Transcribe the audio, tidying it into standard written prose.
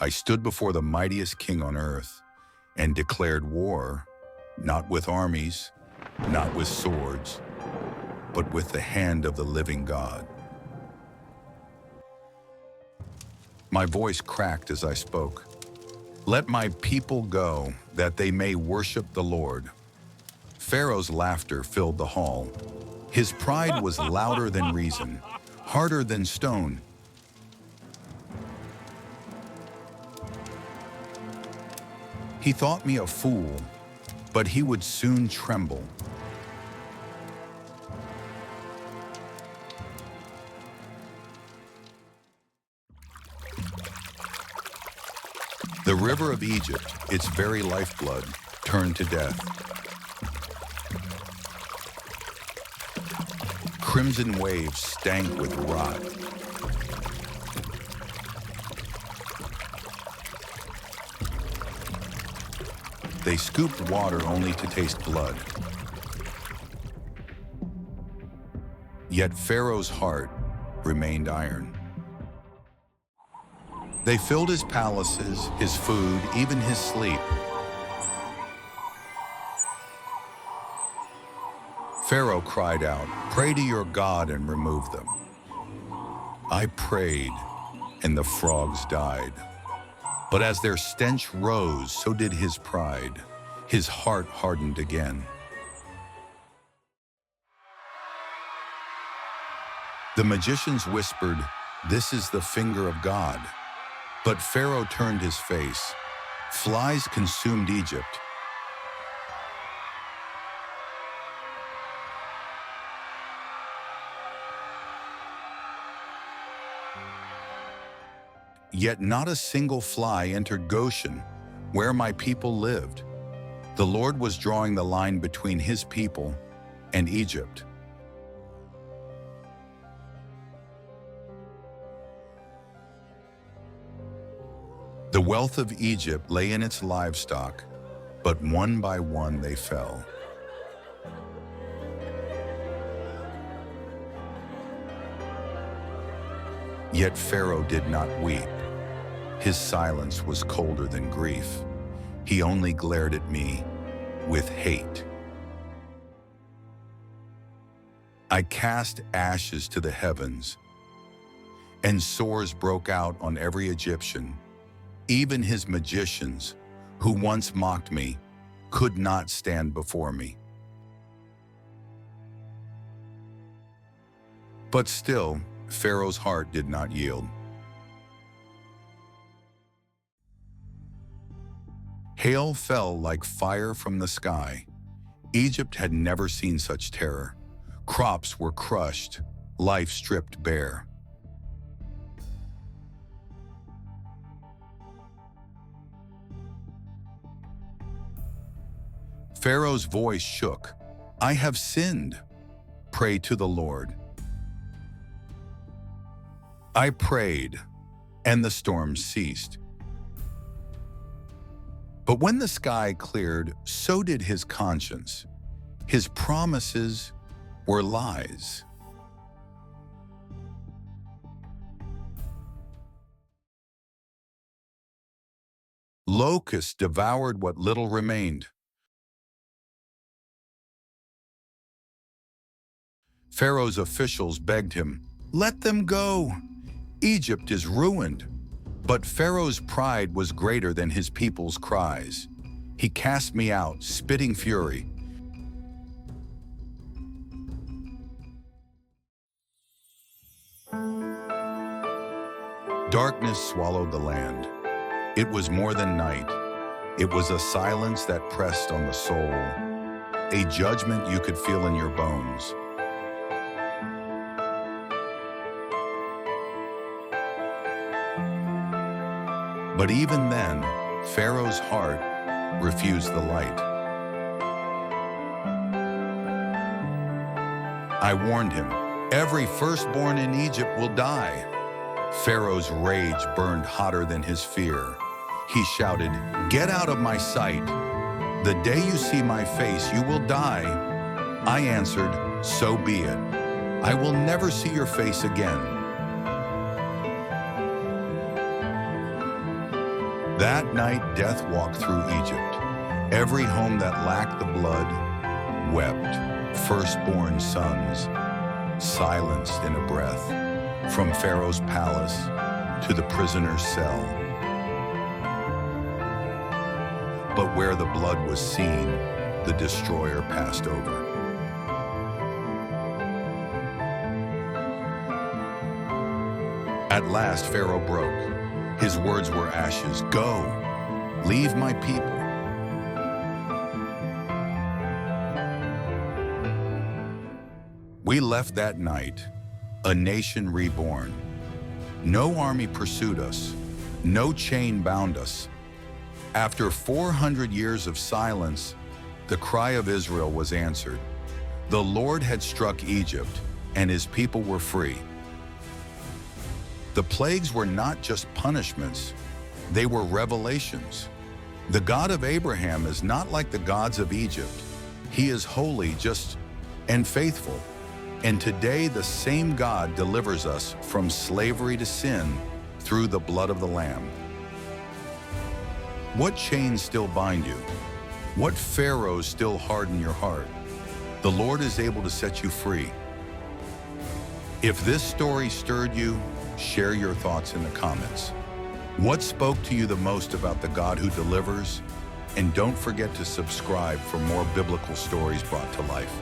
I stood before the mightiest king on earth and declared war, not with armies, not with swords, but with the hand of the living God. My voice cracked as I spoke. Let my people go, that they may worship the Lord. Pharaoh's laughter filled the hall. His pride was louder than reason, harder than stone. He thought me a fool, but he would soon tremble. The river of Egypt, its very lifeblood, turned to death. Crimson waves stank with rot. They scooped water only to taste blood. Yet Pharaoh's heart remained iron. They filled his palaces, his food, even his sleep. Pharaoh cried out, "Pray to your God and remove them." I prayed, and the frogs died. But as their stench rose, so did his pride. His heart hardened again. The magicians whispered, "This is the finger of God." But Pharaoh turned his face. Flies consumed Egypt. Yet not a single fly entered Goshen, where my people lived. The Lord was drawing the line between his people and Egypt. The wealth of Egypt lay in its livestock, but one by one they fell. Yet Pharaoh did not weep. His silence was colder than grief. He only glared at me with hate. I cast ashes to the heavens, and sores broke out on every Egyptian. Even his magicians, who once mocked me, could not stand before me. But still, Pharaoh's heart did not yield. Hail fell like fire from the sky. Egypt had never seen such terror. Crops were crushed, life stripped bare. Pharaoh's voice shook. "I have sinned. Pray to the Lord." I prayed, and the storm ceased. But when the sky cleared, so did his conscience. His promises were lies. Locusts devoured what little remained. Pharaoh's officials begged him, "Let them go. Egypt is ruined." But Pharaoh's pride was greater than his people's cries. He cast me out, spitting fury. Darkness swallowed the land. It was more than night. It was a silence that pressed on the soul, a judgment you could feel in your bones. But even then, Pharaoh's heart refused the light. I warned him, "Every firstborn in Egypt will die." Pharaoh's rage burned hotter than his fear. He shouted, "Get out of my sight. The day you see my face, you will die." I answered, "So be it. I will never see your face again." That night, death walked through Egypt. Every home that lacked the blood wept. Firstborn sons, silenced in a breath, from Pharaoh's palace to the prisoner's cell. But where the blood was seen, the destroyer passed over. At last, Pharaoh broke. His words were ashes. Go, leave my people. We left that night, a nation reborn. No army pursued us, no chain bound us. After 400 years of silence, the cry of Israel was answered. The Lord had struck Egypt, and his people were free. The plagues were not just punishments, they were revelations. The God of Abraham is not like the gods of Egypt. He is holy, just, and faithful. And today the same God delivers us from slavery to sin through the blood of the Lamb. What chains still bind you? What pharaohs still harden your heart? The Lord is able to set you free. If this story stirred you, share your thoughts in the comments. What spoke to you the most about the God who delivers? And don't forget to subscribe for more biblical stories brought to life.